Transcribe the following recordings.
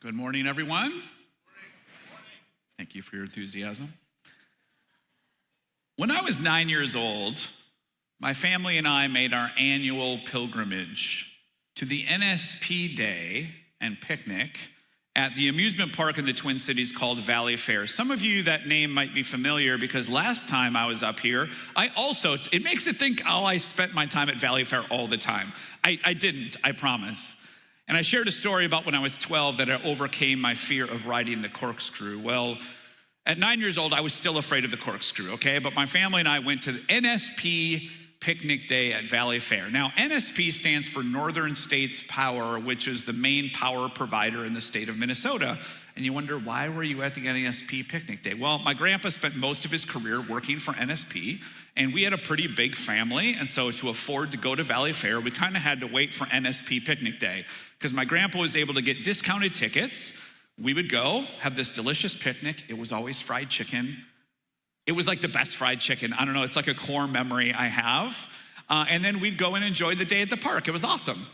Good morning, everyone. Thank you for your enthusiasm. When I was 9 years old, my family and I made our annual pilgrimage to the NSP Day and picnic at the amusement park in the Twin Cities called Valley Fair. Some of you, that name might be familiar because last time I was up here, it makes it think, I spent my time at Valley Fair all the time. I didn't, I promise. And I shared a story about when I was 12 that I overcame my fear of riding the corkscrew. Well, at 9 years old, I was still afraid of the corkscrew, okay? But my family and I went to the NSP Picnic Day at Valley Fair. Now, NSP stands for Northern States Power, which is the main power provider in the state of Minnesota. And you wonder, why were you at the NSP Picnic Day? Well, my grandpa spent most of his career working for NSP, and we had a pretty big family, and so to afford to go to Valley Fair, we kind of had to wait for NSP Picnic Day, because my grandpa was able to get discounted tickets. We would go, have this delicious picnic. It was always fried chicken. It was like the best fried chicken. I don't know, it's like a core memory I have. And then we'd go and enjoy the day at the park. It was awesome.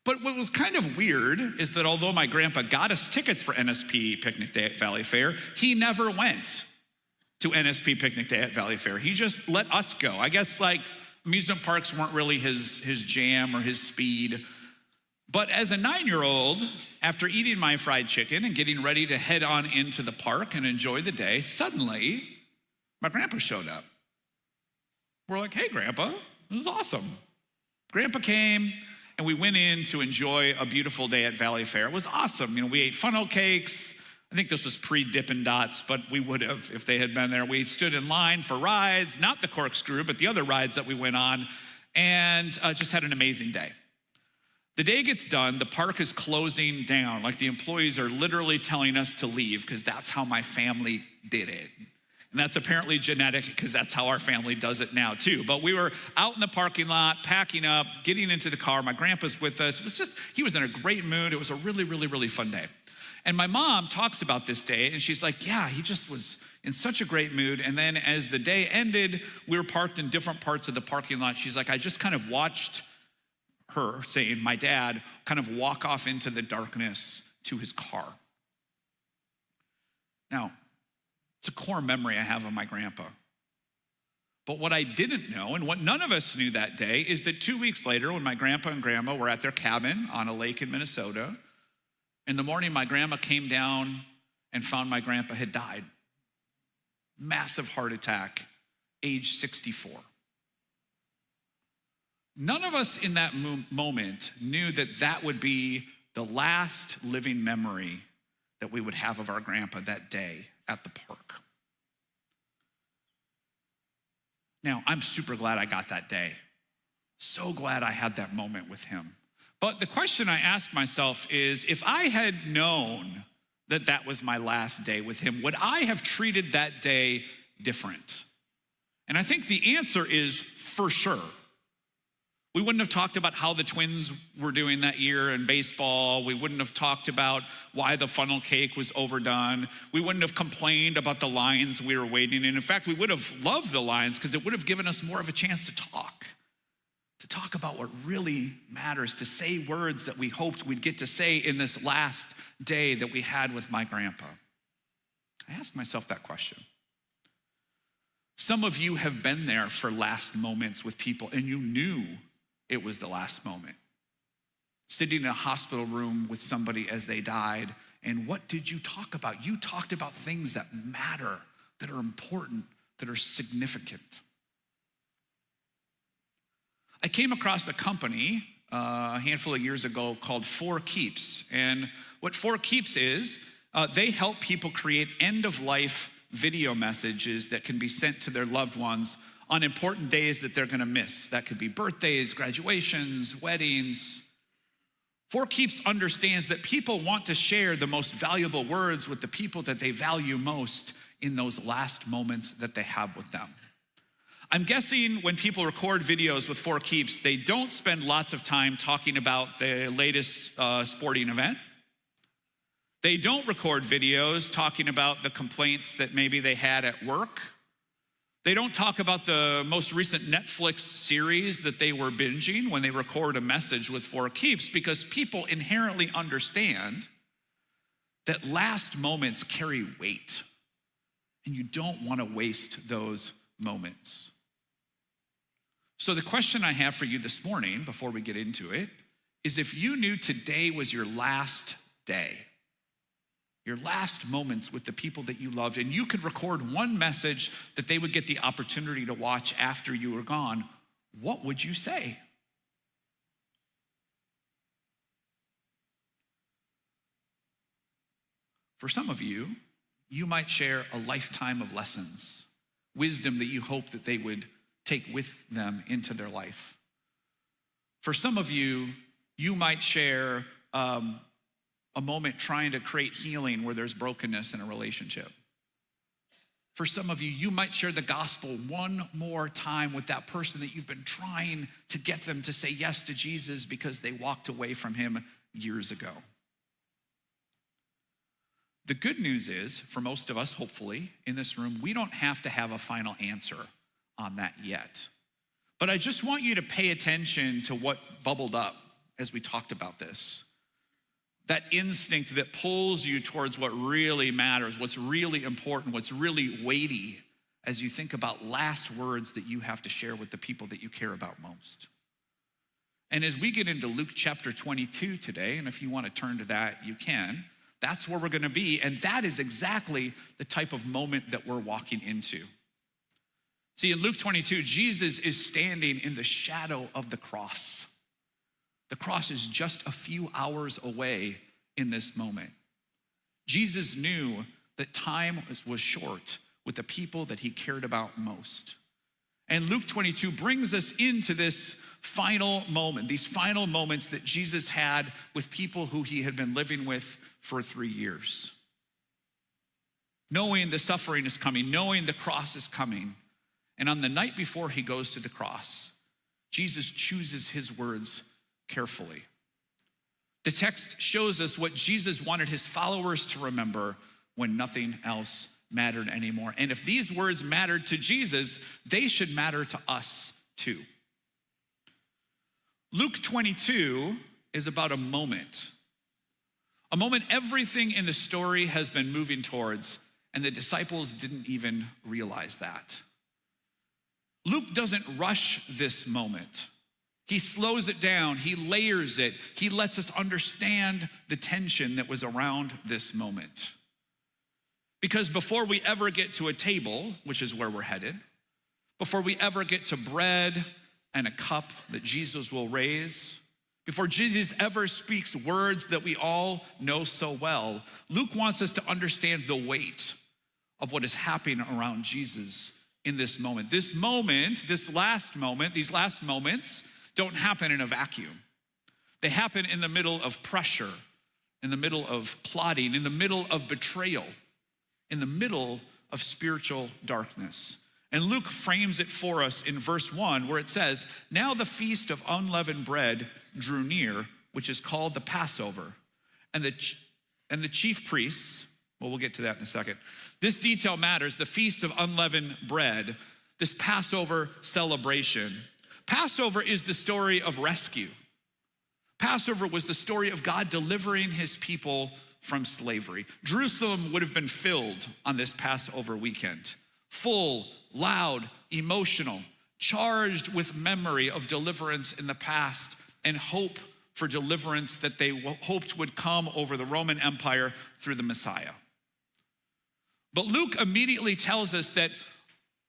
But what was kind of weird is that although my grandpa got us tickets for NSP Picnic Day at Valley Fair, he never went to NSP Picnic Day at Valley Fair. He just let us go. I guess like amusement parks weren't really his jam or his speed. But as a 9-year-old, after eating my fried chicken and getting ready to head on into the park and enjoy the day, suddenly my grandpa showed up. We're like, hey, Grandpa, this is awesome. Grandpa came and we went in to enjoy a beautiful day at Valley Fair. It was awesome. We ate funnel cakes. I think this was pre-Dippin' Dots, but we would have if they had been there. We stood in line for rides, not the corkscrew, but the other rides that we went on, and just had an amazing day. The day gets done, the park is closing down. Like the employees are literally telling us to leave because that's how my family did it. And that's apparently genetic because that's how our family does it now too. But we were out in the parking lot, packing up, getting into the car. My grandpa's with us. He was in a great mood. It was a really, really, really fun day. And my mom talks about this day and she's like, yeah, he just was in such a great mood. And then as the day ended, we were parked in different parts of the parking lot. She's like, I just kind of watched her, saying my dad, kind of walk off into the darkness to his car. Now, it's a core memory I have of my grandpa. But what I didn't know, and what none of us knew that day, is that 2 weeks later, when my grandpa and grandma were at their cabin on a lake in Minnesota, in the morning, my grandma came down and found my grandpa had died. Massive heart attack, age 64. None of us in that moment knew that that would be the last living memory that we would have of our grandpa that day at the park. Now, I'm super glad I got that day. So glad I had that moment with him. But the question I ask myself is, if I had known that that was my last day with him, would I have treated that day different? And I think the answer is for sure. We wouldn't have talked about how the Twins were doing that year in baseball. We wouldn't have talked about why the funnel cake was overdone. We wouldn't have complained about the lines we were waiting in. In fact, we would have loved the lines because it would have given us more of a chance to talk about what really matters, to say words that we hoped we'd get to say in this last day that we had with my grandpa. I asked myself that question. Some of you have been there for last moments with people and you knew it was the last moment. Sitting in a hospital room with somebody as they died, and what did you talk about? You talked about things that matter, that are important, that are significant. I came across a company a handful of years ago called 4 Keeps. And what 4 Keeps is, they help people create end-of-life video messages that can be sent to their loved ones on important days that they're gonna miss. That could be birthdays, graduations, weddings. 4 Keeps understands that people want to share the most valuable words with the people that they value most in those last moments that they have with them. I'm guessing when people record videos with 4 Keeps, they don't spend lots of time talking about the latest sporting event. They don't record videos talking about the complaints that maybe they had at work. They don't talk about the most recent Netflix series that they were binging when they record a message with 4 Keeps, because people inherently understand that last moments carry weight, and you don't want to waste those moments. So the question I have for you this morning, before we get into it, is if you knew today was your last day, your last moments with the people that you loved, and you could record one message that they would get the opportunity to watch after you were gone, what would you say? For some of you, you might share a lifetime of lessons, wisdom that you hope that they would take with them into their life. For some of you, you might share a moment trying to create healing where there's brokenness in a relationship. For some of you, you might share the gospel one more time with that person that you've been trying to get them to say yes to Jesus because they walked away from him years ago. The good news is, for most of us, hopefully, in this room, we don't have to have a final answer on that yet. But I just want you to pay attention to what bubbled up as we talked about this. That instinct that pulls you towards what really matters, what's really important, what's really weighty as you think about last words that you have to share with the people that you care about most. And as we get into Luke chapter 22 today, and if you want to turn to that, you can. That's where we're going to be, and that is exactly the type of moment that we're walking into. See, in Luke 22, Jesus is standing in the shadow of the cross. The cross is just a few hours away in this moment. Jesus knew that time was short with the people that he cared about most. And Luke 22 brings us into this final moment, these final moments that Jesus had with people who he had been living with for 3 years. Knowing the suffering is coming, knowing the cross is coming. And on the night before he goes to the cross, Jesus chooses his words carefully. The text shows us what Jesus wanted his followers to remember when nothing else mattered anymore. And if these words mattered to Jesus, they should matter to us too. Luke 22 is about a moment everything in the story has been moving towards, and the disciples didn't even realize that. Luke doesn't rush this moment. He slows it down, he layers it, he lets us understand the tension that was around this moment. Because before we ever get to a table, which is where we're headed, before we ever get to bread and a cup that Jesus will raise, before Jesus ever speaks words that we all know so well, Luke wants us to understand the weight of what is happening around Jesus in this moment. This moment, these last moments don't happen in a vacuum. They happen in the middle of pressure, in the middle of plotting, in the middle of betrayal, in the middle of spiritual darkness. And Luke frames it for us in verse 1 where it says, "Now the feast of unleavened bread drew near, which is called the Passover. And the chief priests," well, we'll get to that in a second. This detail matters, the feast of unleavened bread, this Passover celebration. Passover is the story of rescue. Passover was the story of God delivering his people from slavery. Jerusalem would have been filled on this Passover weekend. Full, loud, emotional, charged with memory of deliverance in the past and hope for deliverance that they hoped would come over the Roman Empire through the Messiah. But Luke immediately tells us that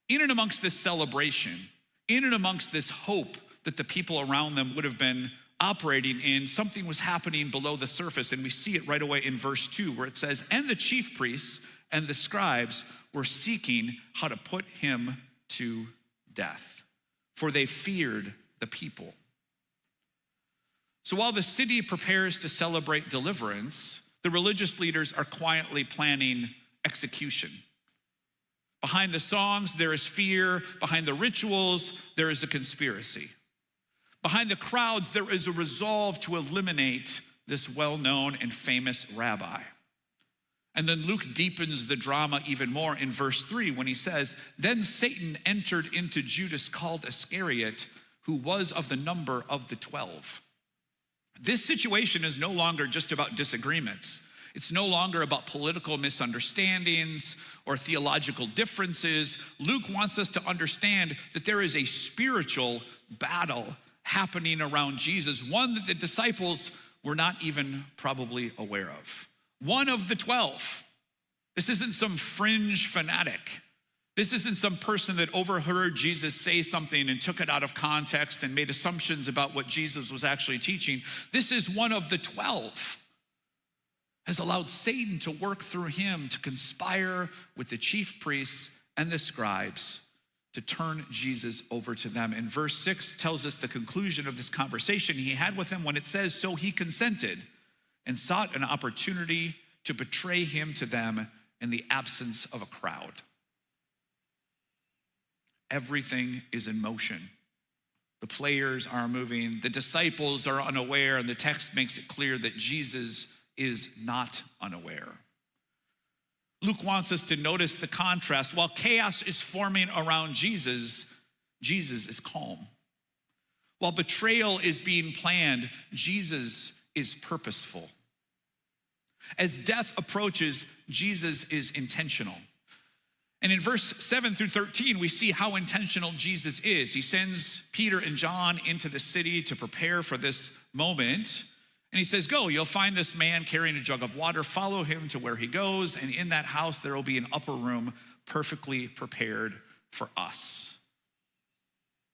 in and amongst this celebration, in and amongst this hope that the people around them would have been operating in, something was happening below the surface. And we see it right away in verse 2 where it says, "And the chief priests and the scribes were seeking how to put him to death, for they feared the people." So while the city prepares to celebrate deliverance, the religious leaders are quietly planning execution. Behind the songs, there is fear. Behind the rituals, there is a conspiracy. Behind the crowds, there is a resolve to eliminate this well-known and famous rabbi. And then Luke deepens the drama even more in verse 3 when he says, "Then Satan entered into Judas called Iscariot, who was of the number of the 12. This situation is no longer just about disagreements. It's no longer about political misunderstandings or theological differences. Luke wants us to understand that there is a spiritual battle happening around Jesus, one that the disciples were not even probably aware of. One of the 12. This isn't some fringe fanatic. This isn't some person that overheard Jesus say something and took it out of context and made assumptions about what Jesus was actually teaching. This is one of the 12. Has allowed Satan to work through him to conspire with the chief priests and the scribes to turn Jesus over to them. And verse 6 tells us the conclusion of this conversation he had with him when it says, so he consented and sought an opportunity to betray him to them in the absence of a crowd. Everything is in motion. The players are moving, the disciples are unaware, and the text makes it clear that Jesus is not unaware. Luke wants us to notice the contrast. While chaos is forming around Jesus, Jesus is calm. While betrayal is being planned, Jesus is purposeful. As death approaches, Jesus is intentional. And in verse 7 through 13, we see how intentional Jesus is. He sends Peter and John into the city to prepare for this moment. And he says, go, you'll find this man carrying a jug of water. Follow him to where he goes. And in that house, there will be an upper room perfectly prepared for us.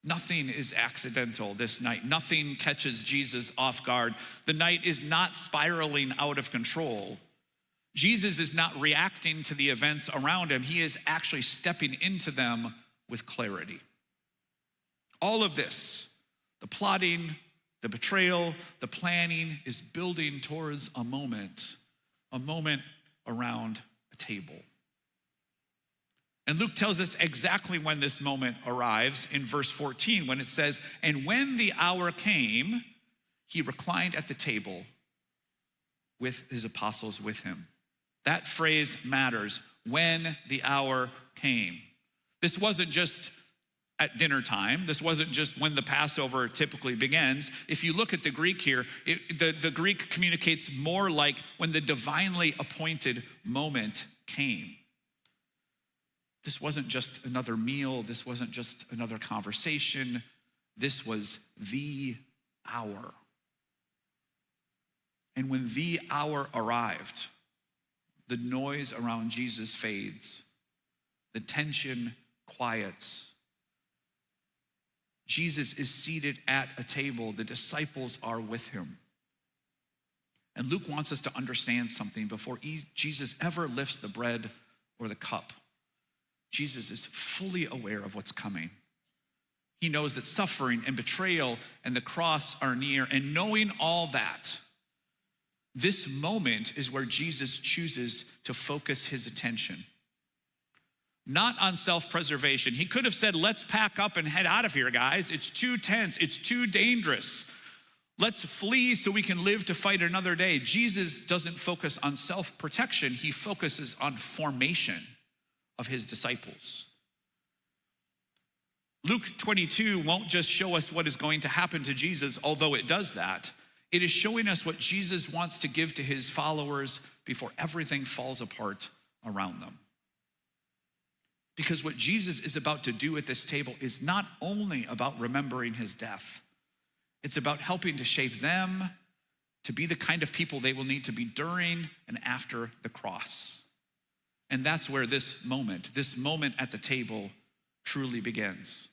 Nothing is accidental this night. Nothing catches Jesus off guard. The night is not spiraling out of control. Jesus is not reacting to the events around him. He is actually stepping into them with clarity. All of this, the plotting, the betrayal, the planning, is building towards a moment around a table. And Luke tells us exactly when this moment arrives in verse 14 when it says, and when the hour came, he reclined at the table with his apostles with him. That phrase matters, when the hour came. This wasn't just at dinner time. This wasn't just when the Passover typically begins. If you look at the Greek here, the Greek communicates more like when the divinely appointed moment came. This wasn't just another meal. This wasn't just another conversation. This was the hour. And when the hour arrived, the noise around Jesus fades. The tension quiets. Jesus is seated at a table. The disciples are with him. And Luke wants us to understand something before Jesus ever lifts the bread or the cup. Jesus is fully aware of what's coming. He knows that suffering and betrayal and the cross are near. And knowing all that, this moment is where Jesus chooses to focus his attention. Not on self-preservation. He could have said, let's pack up and head out of here, guys. It's too tense. It's too dangerous. Let's flee so we can live to fight another day. Jesus doesn't focus on self-protection. He focuses on formation of his disciples. Luke 22 won't just show us what is going to happen to Jesus, although it does that. It is showing us what Jesus wants to give to his followers before everything falls apart around them. Because what Jesus is about to do at this table is not only about remembering his death, it's about helping to shape them to be the kind of people they will need to be during and after the cross. And that's where this moment at the table truly begins.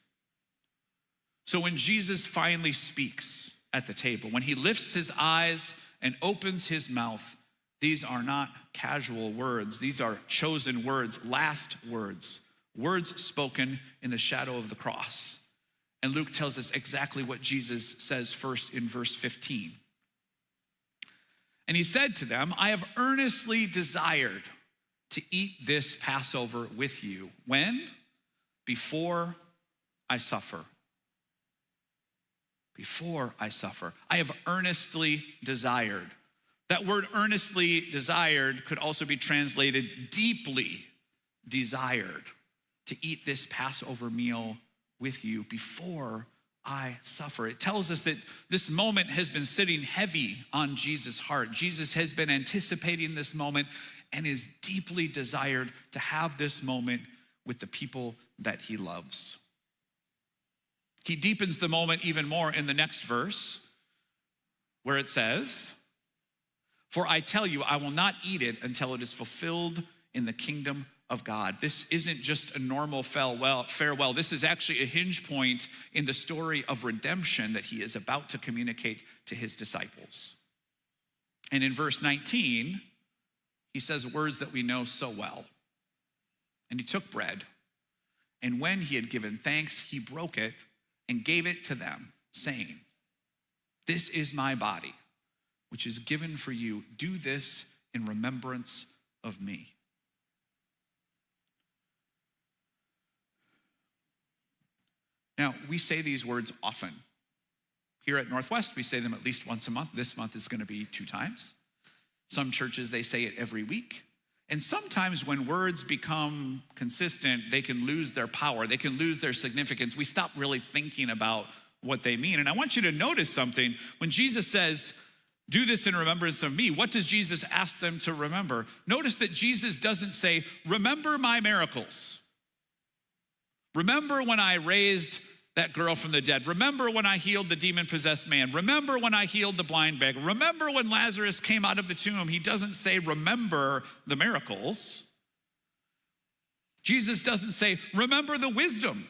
So when Jesus finally speaks at the table, when he lifts his eyes and opens his mouth, these are not casual words. These are chosen words, last words, words spoken in the shadow of the cross. And Luke tells us exactly what Jesus says first in verse 15. And he said to them, I have earnestly desired to eat this Passover with you. When? Before I suffer. Before I suffer. I have earnestly desired. That word earnestly desired could also be translated deeply desired to eat this Passover meal with you before I suffer. It tells us that this moment has been sitting heavy on Jesus' heart. Jesus has been anticipating this moment and is deeply desired to have this moment with the people that he loves. He deepens the moment even more in the next verse, where it says, "For I tell you, I will not eat it until it is fulfilled in the kingdom of God." This isn't just a normal farewell. This is actually a hinge point in the story of redemption that he is about to communicate to his disciples. And in verse 19, he says words that we know so well. "And he took bread, and when he had given thanks, he broke it and gave it to them, saying, 'This is my body, which is given for you. Do this in remembrance of me.'" Now, we say these words often. Here at Northwest, we say them at least once a month. This month is going to be 2 times. Some churches, they say it every week. And sometimes when words become consistent, they can lose their power. They can lose their significance. We stop really thinking about what they mean. And I want you to notice something. When Jesus says, "Do this in remembrance of me," what does Jesus ask them to remember? Notice that Jesus doesn't say, "Remember my miracles. Remember when I raised that girl from the dead. Remember when I healed the demon-possessed man. Remember when I healed the blind beggar. Remember when Lazarus came out of the tomb." He doesn't say, "Remember the miracles." Jesus doesn't say, "Remember the wisdom.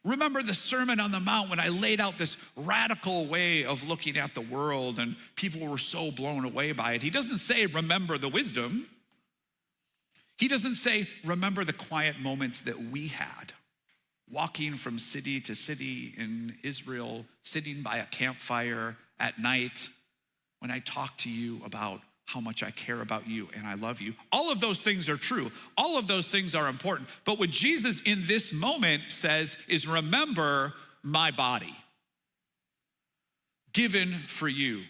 Remember the Sermon on the Mount when I laid out this radical way of looking at the world and people were so blown away by it." He doesn't say, "Remember the wisdom." He doesn't say, "Remember the quiet moments that we had, walking from city to city in Israel, sitting by a campfire at night when I talk to you about how much I care about you and I love you." All of those things are true. All of those things are important. But what Jesus in this moment says is, "Remember my body, given for you.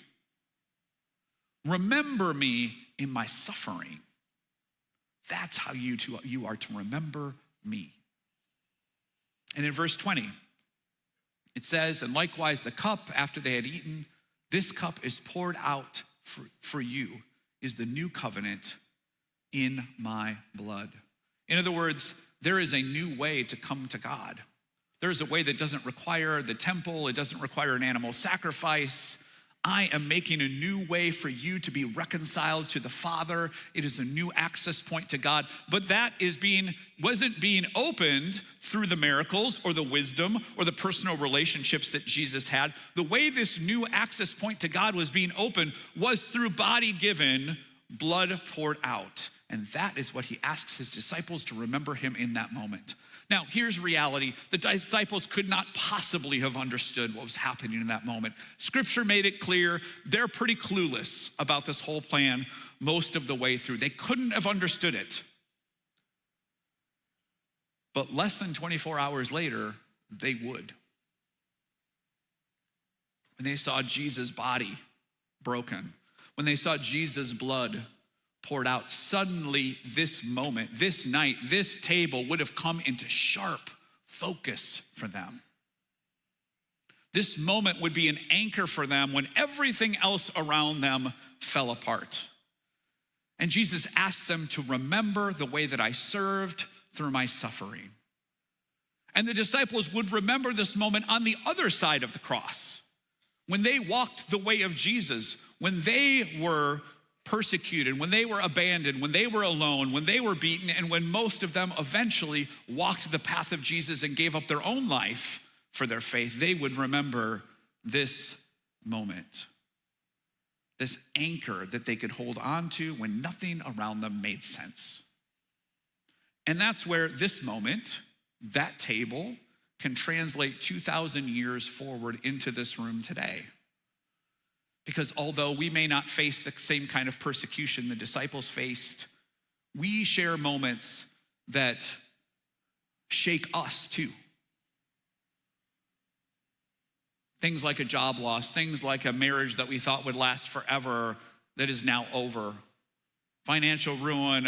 Remember me in my suffering." That's how you are to remember me. And in verse 20, it says, "And likewise the cup after they had eaten, this cup is poured out for you, is the new covenant in my blood." In other words, there is a new way to come to God. There is a way that doesn't require the temple. It doesn't require an animal sacrifice. I am making a new way for you to be reconciled to the Father. It is a new access point to God. But that wasn't being opened through the miracles or the wisdom or the personal relationships that Jesus had. The way this new access point to God was being opened was through body given, blood poured out. And that is what he asks his disciples to remember him in that moment. Now, here's reality. The disciples could not possibly have understood what was happening in that moment. Scripture made it clear they're pretty clueless about this whole plan most of the way through. They couldn't have understood it. But less than 24 hours later, they would. When they saw Jesus' body broken, when they saw Jesus' blood poured out, suddenly this moment, this night, this table would have come into sharp focus for them. This moment would be an anchor for them when everything else around them fell apart. And Jesus asks them to remember the way that I served through my suffering. And the disciples would remember this moment on the other side of the cross, when they walked the way of Jesus, when they were persecuted, when they were abandoned, when they were alone, when they were beaten, and when most of them eventually walked the path of Jesus and gave up their own life for their faith. They would remember this moment, this anchor that they could hold on to when nothing around them made sense. And that's where this moment, that table, can translate 2,000 years forward into this room today. Because although we may not face the same kind of persecution the disciples faced, we share moments that shake us too. Things like a job loss, things like a marriage that we thought would last forever that is now over. Financial ruin,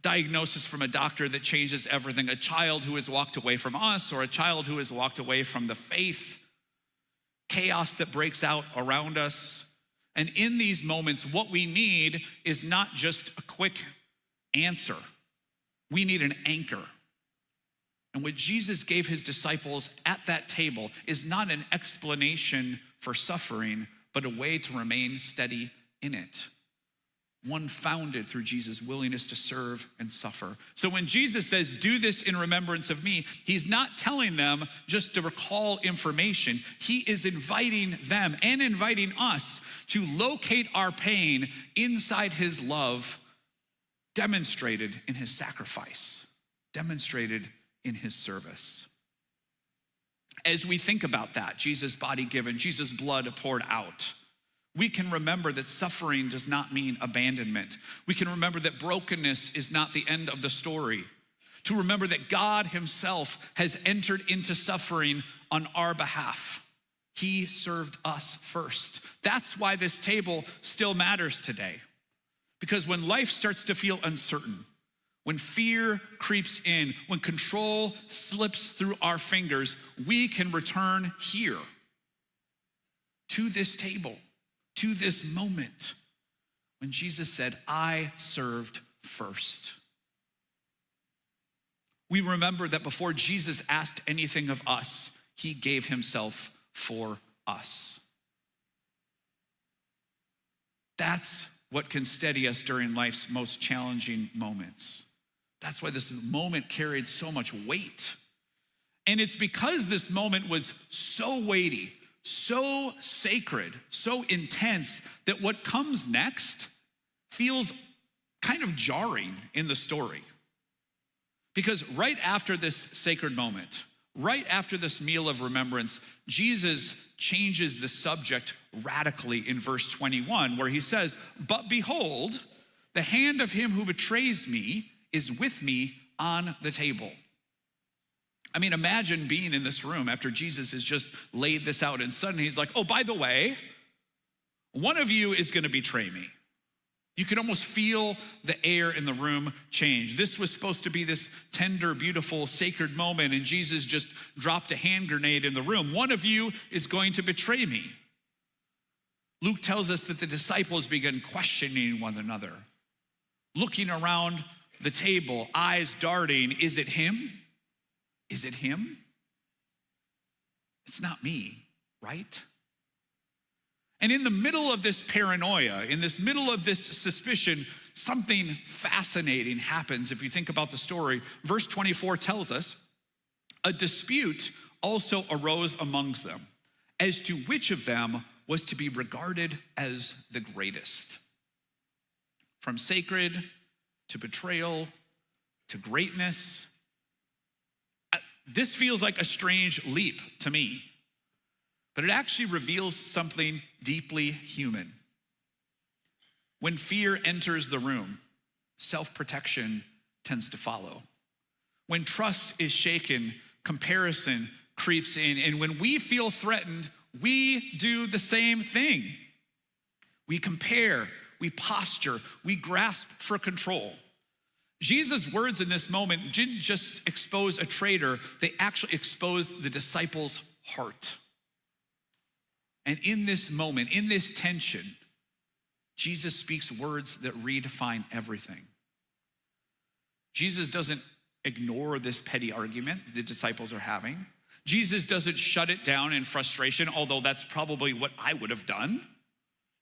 diagnosis from a doctor that changes everything, a child who has walked away from us, or a child who has walked away from the faith, chaos that breaks out around us. And in these moments, what we need is not just a quick answer. We need an anchor. And what Jesus gave his disciples at that table is not an explanation for suffering, but a way to remain steady in it. One founded through Jesus' willingness to serve and suffer. So when Jesus says, do this in remembrance of me, he's not telling them just to recall information. He is inviting them and inviting us to locate our pain inside his love, demonstrated in his sacrifice, demonstrated in his service. As we think about that, Jesus' body given, Jesus' blood poured out, we can remember that suffering does not mean abandonment. We can remember that brokenness is not the end of the story. To remember that God himself has entered into suffering on our behalf. He served us first. That's why this table still matters today. Because when life starts to feel uncertain, when fear creeps in, when control slips through our fingers, we can return here to this table, to this moment when Jesus said, I served first. We remember that before Jesus asked anything of us, he gave himself for us. That's what can steady us during life's most challenging moments. That's why this moment carried so much weight. And it's because this moment was so weighty, so sacred, so intense, that what comes next feels kind of jarring in the story. Because right after this sacred moment, right after this meal of remembrance, Jesus changes the subject radically in verse 21, where he says, but behold, the hand of him who betrays me is with me on the table. I mean, imagine being in this room after Jesus has just laid this out, and suddenly he's like, oh, by the way, one of you is gonna betray me. You could almost feel the air in the room change. This was supposed to be this tender, beautiful, sacred moment, and Jesus just dropped a hand grenade in the room. One of you is going to betray me. Luke tells us that the disciples began questioning one another, looking around the table, eyes darting, is it him? Is it him? It's not me, right? And in the middle of this paranoia, in this middle of this suspicion, something fascinating happens. If you think about the story, verse 24 tells us, a dispute also arose amongst them as to which of them was to be regarded as the greatest. From sacred to betrayal to greatness. This feels like a strange leap to me, but it actually reveals something deeply human. When fear enters the room, self-protection tends to follow. When trust is shaken, comparison creeps in. And when we feel threatened, we do the same thing. We compare, we posture, we grasp for control. Jesus' words in this moment didn't just expose a traitor, they actually exposed the disciples' heart. And in this moment, in this tension, Jesus speaks words that redefine everything. Jesus doesn't ignore this petty argument the disciples are having. Jesus doesn't shut it down in frustration, although that's probably what I would have done.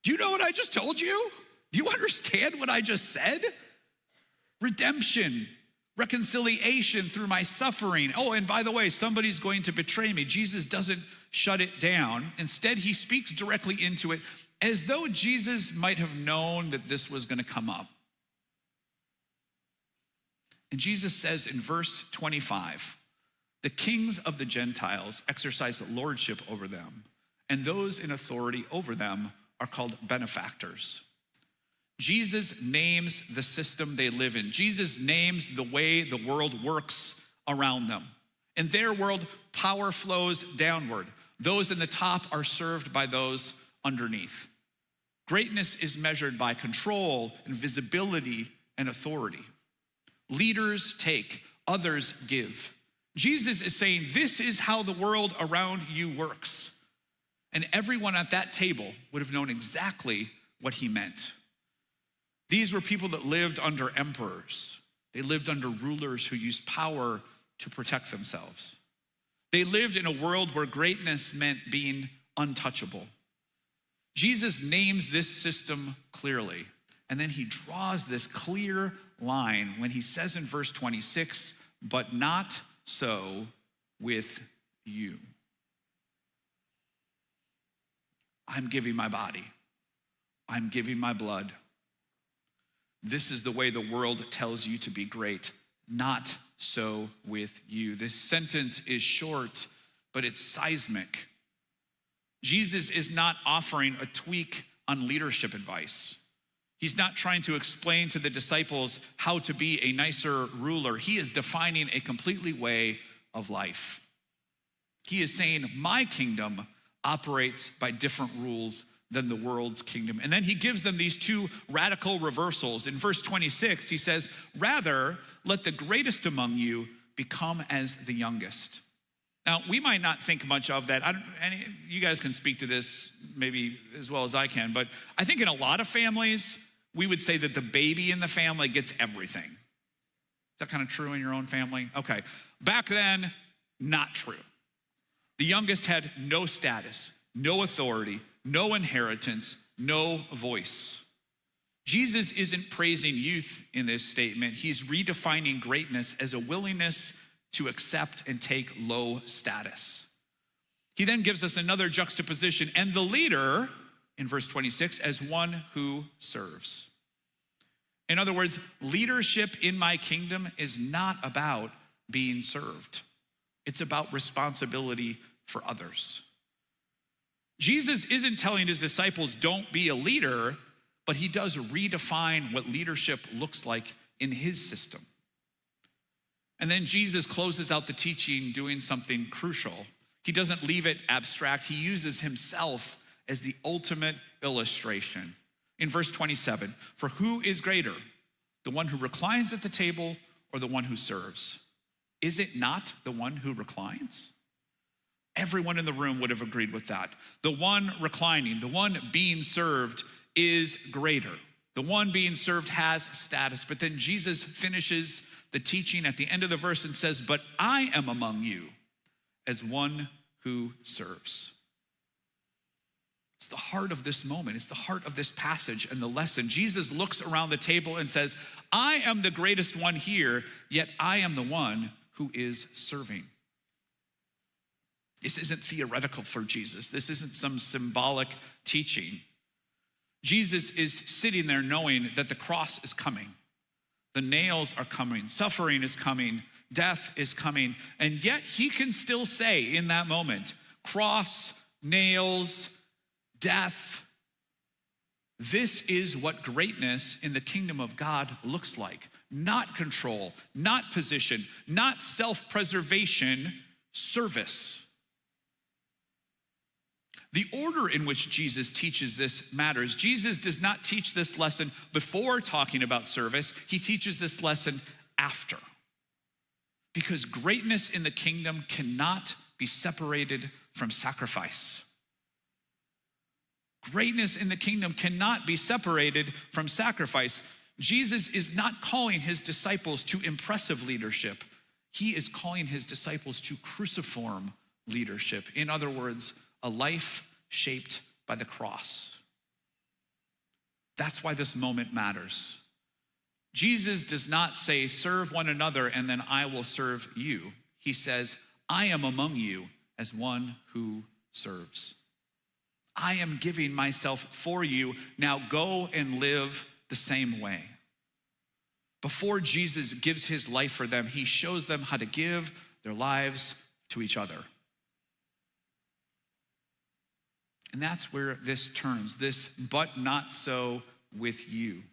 Do you know what I just told you? Do you understand what I just said? Redemption, reconciliation through my suffering. Oh, and by the way, somebody's going to betray me. Jesus doesn't shut it down. Instead, he speaks directly into it as though Jesus might have known that this was going to come up. And Jesus says in verse 25, the kings of the Gentiles exercise lordship over them, and those in authority over them are called benefactors. Jesus names the system they live in. Jesus names the way the world works around them. In their world, power flows downward. Those in the top are served by those underneath. Greatness is measured by control and visibility and authority. Leaders take, others give. Jesus is saying, this is how the world around you works. And everyone at that table would have known exactly what he meant. These were people that lived under emperors. They lived under rulers who used power to protect themselves. They lived in a world where greatness meant being untouchable. Jesus names this system clearly, and then he draws this clear line when he says in verse 26, but not so with you. I'm giving my body. I'm giving my blood. This is the way the world tells you to be great. Not so with you. This sentence is short, but it's seismic. Jesus is not offering a tweak on leadership advice. He's not trying to explain to the disciples how to be a nicer ruler. He is defining a completely way of life. He is saying, my kingdom operates by different rules than the world's kingdom. And then he gives them these two radical reversals. In verse 26, he says, rather, let the greatest among you become as the youngest. Now, we might not think much of that. You guys can speak to this maybe as well as I can, but I think in a lot of families, we would say that the baby in the family gets everything. Is that kind of true in your own family? Okay. Back then, not true. The youngest had no status, no authority, no inheritance, no voice. Jesus isn't praising youth in this statement. He's redefining greatness as a willingness to accept and take low status. He then gives us another juxtaposition, and the leader, in verse 26, as one who serves. In other words, leadership in my kingdom is not about being served. It's about responsibility for others. Jesus isn't telling his disciples, don't be a leader, but he does redefine what leadership looks like in his system. And then Jesus closes out the teaching doing something crucial. He doesn't leave it abstract. He uses himself as the ultimate illustration. In verse 27, for who is greater, the one who reclines at the table or the one who serves? Is it not the one who reclines? Everyone in the room would have agreed with that. The one reclining, the one being served is greater. The one being served has status. But then Jesus finishes the teaching at the end of the verse and says, but I am among you as one who serves. It's the heart of this moment. It's the heart of this passage and the lesson. Jesus looks around the table and says, I am the greatest one here, yet I am the one who is serving. This isn't theoretical for Jesus. This isn't some symbolic teaching. Jesus is sitting there knowing that the cross is coming. The nails are coming. Suffering is coming. Death is coming. And yet he can still say in that moment, cross, nails, death. This is what greatness in the kingdom of God looks like. Not control, not position, not self-preservation, service. The order in which Jesus teaches this matters. Jesus does not teach this lesson before talking about service. He teaches this lesson after. Because greatness in the kingdom cannot be separated from sacrifice. Greatness in the kingdom cannot be separated from sacrifice. Jesus is not calling his disciples to impressive leadership. He is calling his disciples to cruciform leadership. In other words, a life shaped by the cross. That's why this moment matters. Jesus does not say, serve one another and then I will serve you. He says, I am among you as one who serves. I am giving myself for you. Now go and live the same way. Before Jesus gives his life for them, he shows them how to give their lives to each other. And that's where this turns, this but not so with you.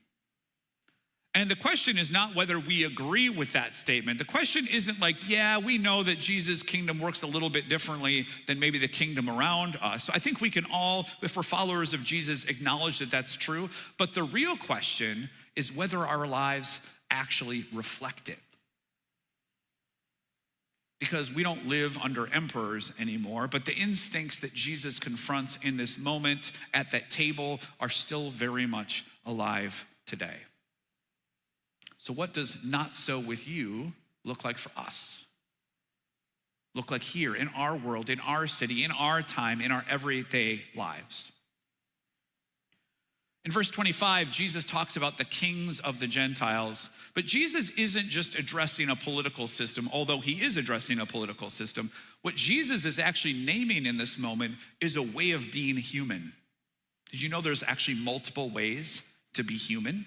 And the question is not whether we agree with that statement. The question isn't like, yeah, we know that Jesus' kingdom works a little bit differently than maybe the kingdom around us. So I think we can all, if we're followers of Jesus, acknowledge that that's true. But the real question is whether our lives actually reflect it. Because we don't live under emperors anymore, but the instincts that Jesus confronts in this moment at that table are still very much alive today. So what does not so with you look like for us? Look like here in our world, in our city, in our time, in our everyday lives? In verse 25, Jesus talks about the kings of the Gentiles, but Jesus isn't just addressing a political system, although he is addressing a political system. What Jesus is actually naming in this moment is a way of being human. Did you know there's actually multiple ways to be human?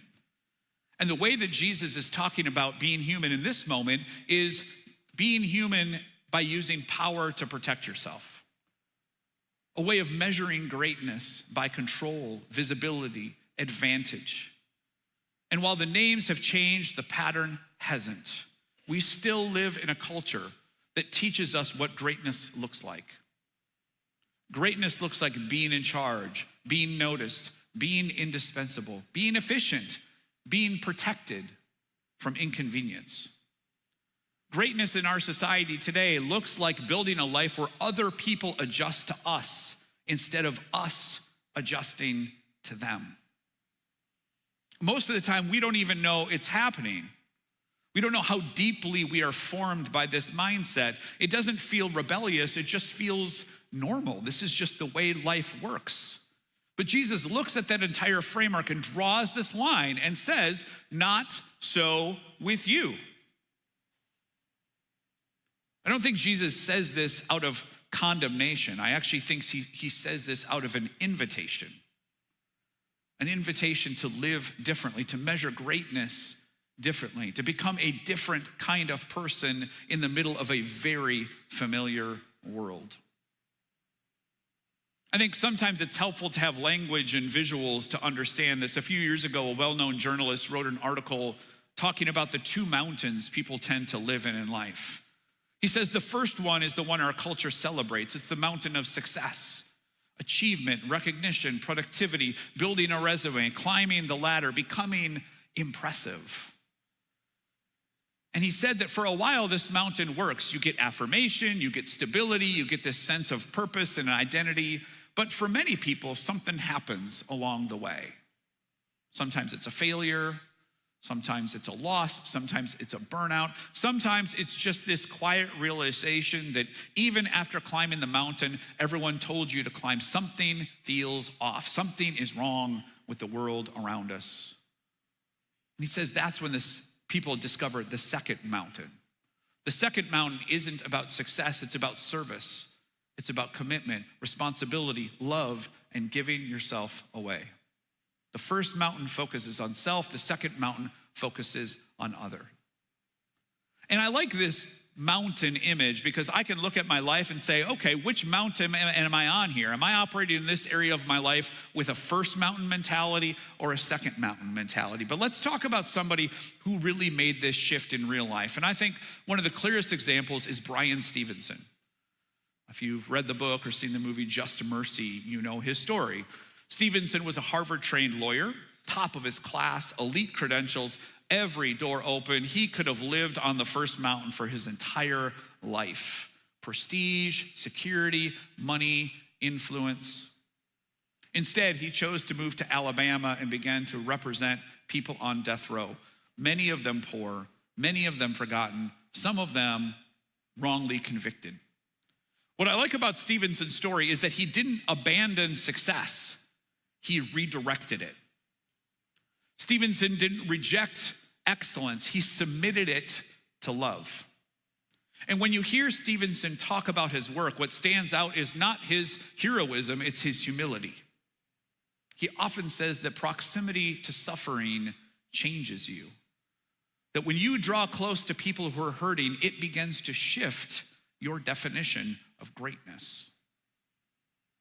And the way that Jesus is talking about being human in this moment is being human by using power to protect yourself. A way of measuring greatness by control, visibility, advantage. And while the names have changed, the pattern hasn't. We still live in a culture that teaches us what greatness looks like. Greatness looks like being in charge, being noticed, being indispensable, being efficient, being protected from inconvenience. Greatness in our society today looks like building a life where other people adjust to us instead of us adjusting to them. Most of the time, we don't even know it's happening. We don't know how deeply we are formed by this mindset. It doesn't feel rebellious, it just feels normal. This is just the way life works. But Jesus looks at that entire framework and draws this line and says, not so with you. I don't think Jesus says this out of condemnation. I actually think he says this out of an invitation to live differently, to measure greatness differently, to become a different kind of person in the middle of a very familiar world. I think sometimes it's helpful to have language and visuals to understand this. A few years ago, a well-known journalist wrote an article talking about the two mountains people tend to live in life. He says the first one is the one our culture celebrates. It's the mountain of success, achievement, recognition, productivity, building a resume, climbing the ladder, becoming impressive. And he said that for a while, this mountain works. You get affirmation, you get stability, you get this sense of purpose and identity. But for many people, something happens along the way. Sometimes it's a failure. Sometimes it's a loss, sometimes it's a burnout, sometimes it's just this quiet realization that even after climbing the mountain, everyone told you to climb, something feels off, something is wrong with the world around us. And he says that's when people discover the second mountain. The second mountain isn't about success, it's about service. It's about commitment, responsibility, love, and giving yourself away. The first mountain focuses on self. The second mountain focuses on other. And I like this mountain image because I can look at my life and say, okay, which mountain am I on here? Am I operating in this area of my life with a first mountain mentality or a second mountain mentality? But let's talk about somebody who really made this shift in real life. And I think one of the clearest examples is Brian Stevenson. If you've read the book or seen the movie Just Mercy, you know his story. Stevenson was a Harvard-trained lawyer, top of his class, elite credentials, every door open. He could have lived on the first mountain for his entire life. Prestige, security, money, influence. Instead, he chose to move to Alabama and began to represent people on death row. Many of them poor, many of them forgotten, some of them wrongly convicted. What I like about Stevenson's story is that he didn't abandon success. He redirected it. Stevenson didn't reject excellence. He submitted it to love. And when you hear Stevenson talk about his work, what stands out is not his heroism, it's his humility. He often says that proximity to suffering changes you. That when you draw close to people who are hurting, it begins to shift your definition of greatness.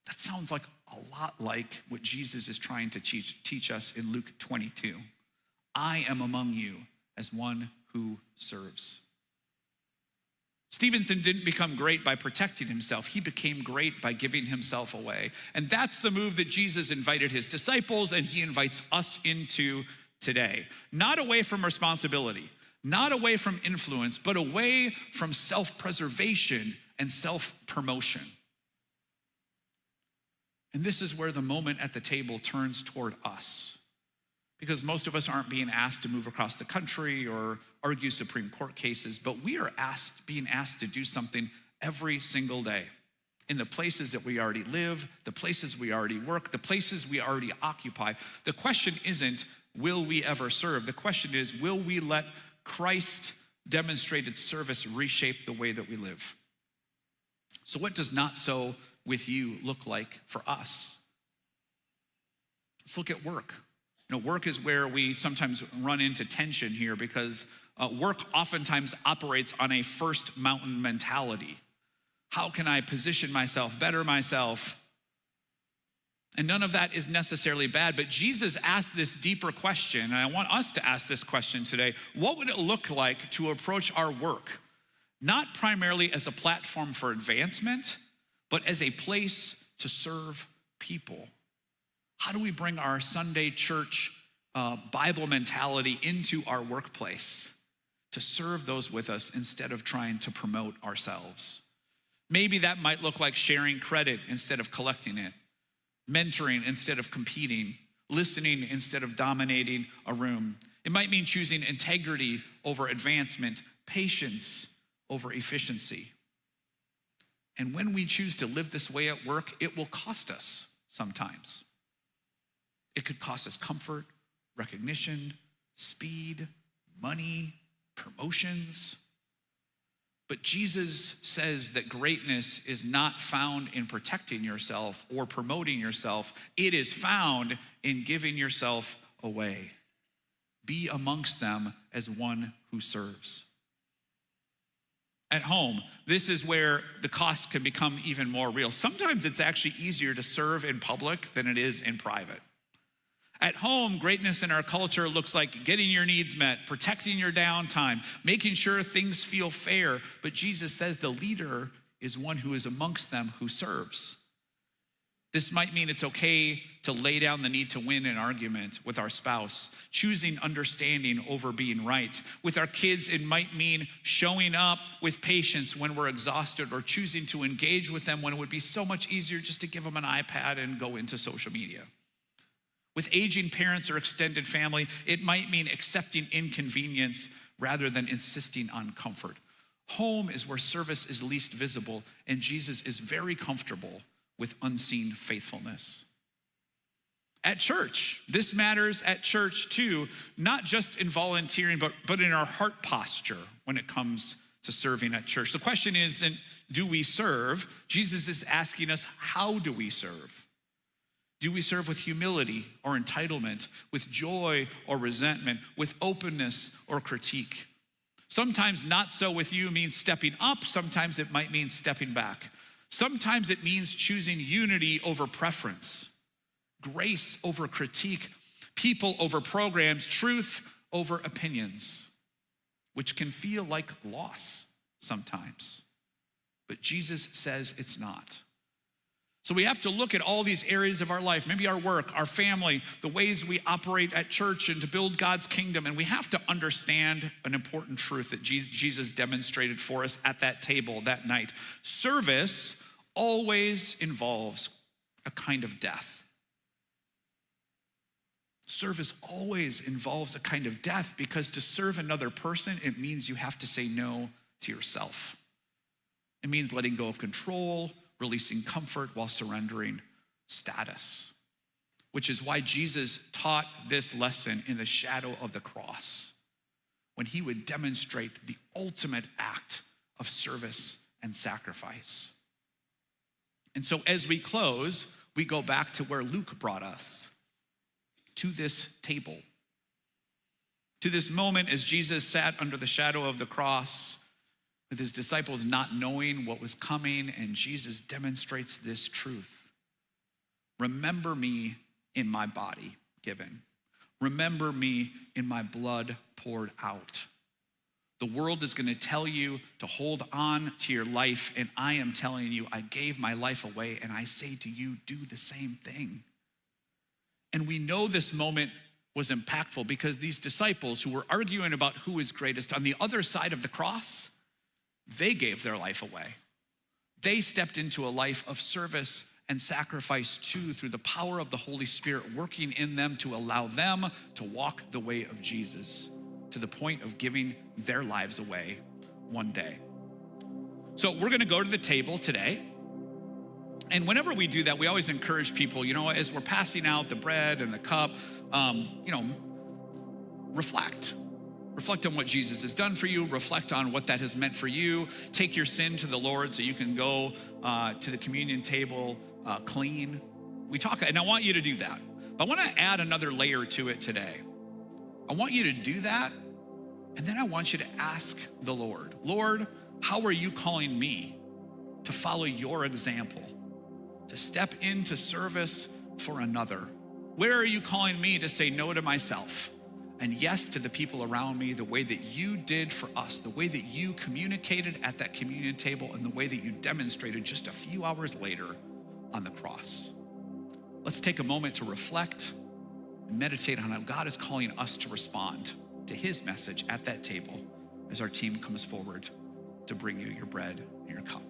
That sounds like a lot like what Jesus is trying to teach us in Luke 22. I am among you as one who serves. Stevenson didn't become great by protecting himself. He became great by giving himself away. And that's the move that Jesus invited his disciples and he invites us into today. Not away from responsibility, not away from influence, but away from self-preservation and self-promotion. And this is where the moment at the table turns toward us, because most of us aren't being asked to move across the country or argue Supreme Court cases, but we are being asked to do something every single day in the places that we already live, the places we already work, the places we already occupy. The question isn't, will we ever serve? The question is, will we let Christ demonstrated service reshape the way that we live? So what does not so with you look like for us? Let's look at work. Work is where we sometimes run into tension here, because work oftentimes operates on a first mountain mentality. How can I position myself, better myself? And none of that is necessarily bad, but Jesus asked this deeper question, and I want us to ask this question today. What would it look like to approach our work, not primarily as a platform for advancement, but as a place to serve people? How do we bring our Sunday church Bible mentality into our workplace to serve those with us instead of trying to promote ourselves? Maybe that might look like sharing credit instead of collecting it, mentoring instead of competing, listening instead of dominating a room. It might mean choosing integrity over advancement, patience over efficiency. And when we choose to live this way at work, it will cost us sometimes. It could cost us comfort, recognition, speed, money, promotions. But Jesus says that greatness is not found in protecting yourself or promoting yourself. It is found in giving yourself away. Be amongst them as one who serves. At home, this is where the costs can become even more real. Sometimes it's actually easier to serve in public than it is in private. At home, greatness in our culture looks like getting your needs met, protecting your downtime, making sure things feel fair. But Jesus says the leader is one who is amongst them who serves. This might mean it's okay to lay down the need to win an argument with our spouse, choosing understanding over being right. With our kids, it might mean showing up with patience when we're exhausted, or choosing to engage with them when it would be so much easier just to give them an iPad and go into social media. With aging parents or extended family, it might mean accepting inconvenience rather than insisting on comfort. Home is where service is least visible, and Jesus is very comfortable with unseen faithfulness. At church, this matters at church too, not just in volunteering, but in our heart posture when it comes to serving at church. The question isn't, do we serve? Jesus is asking us, how do we serve? Do we serve with humility or entitlement, with joy or resentment, with openness or critique? Sometimes not so with you means stepping up. Sometimes it might mean stepping back. Sometimes it means choosing unity over preference, grace over critique, people over programs, truth over opinions, which can feel like loss sometimes. But Jesus says it's not. So we have to look at all these areas of our life, maybe our work, our family, the ways we operate at church and to build God's kingdom. And we have to understand an important truth that Jesus demonstrated for us at that table that night. Service always involves a kind of death. Service always involves a kind of death, because to serve another person, it means you have to say no to yourself. It means letting go of control, releasing comfort while surrendering status, which is why Jesus taught this lesson in the shadow of the cross, when he would demonstrate the ultimate act of service and sacrifice. And so as we close, we go back to where Luke brought us, to this table, to this moment as Jesus sat under the shadow of the cross with his disciples not knowing what was coming, and Jesus demonstrates this truth. Remember me in my body given. Remember me in my blood poured out. The world is going to tell you to hold on to your life, and I am telling you, I gave my life away, and I say to you, do the same thing. And we know this moment was impactful because these disciples who were arguing about who is greatest on the other side of the cross, they gave their life away. They stepped into a life of service and sacrifice too, through the power of the Holy Spirit working in them to allow them to walk the way of Jesus to the point of giving their lives away one day. So we're gonna go to the table today. And whenever we do that, we always encourage people, as we're passing out the bread and the cup, reflect. Reflect on what Jesus has done for you. Reflect on what that has meant for you. Take your sin to the Lord so you can go to the communion table clean. We talk, and I want you to do that. But I want to add another layer to it today. I want you to do that, and then I want you to ask the Lord, Lord, how are you calling me to follow your example, to step into service for another? Where are you calling me to say no to myself and yes to the people around me, the way that you did for us, the way that you communicated at that communion table, and the way that you demonstrated just a few hours later on the cross? Let's take a moment to reflect and meditate on how God is calling us to respond to his message at that table as our team comes forward to bring you your bread and your cup.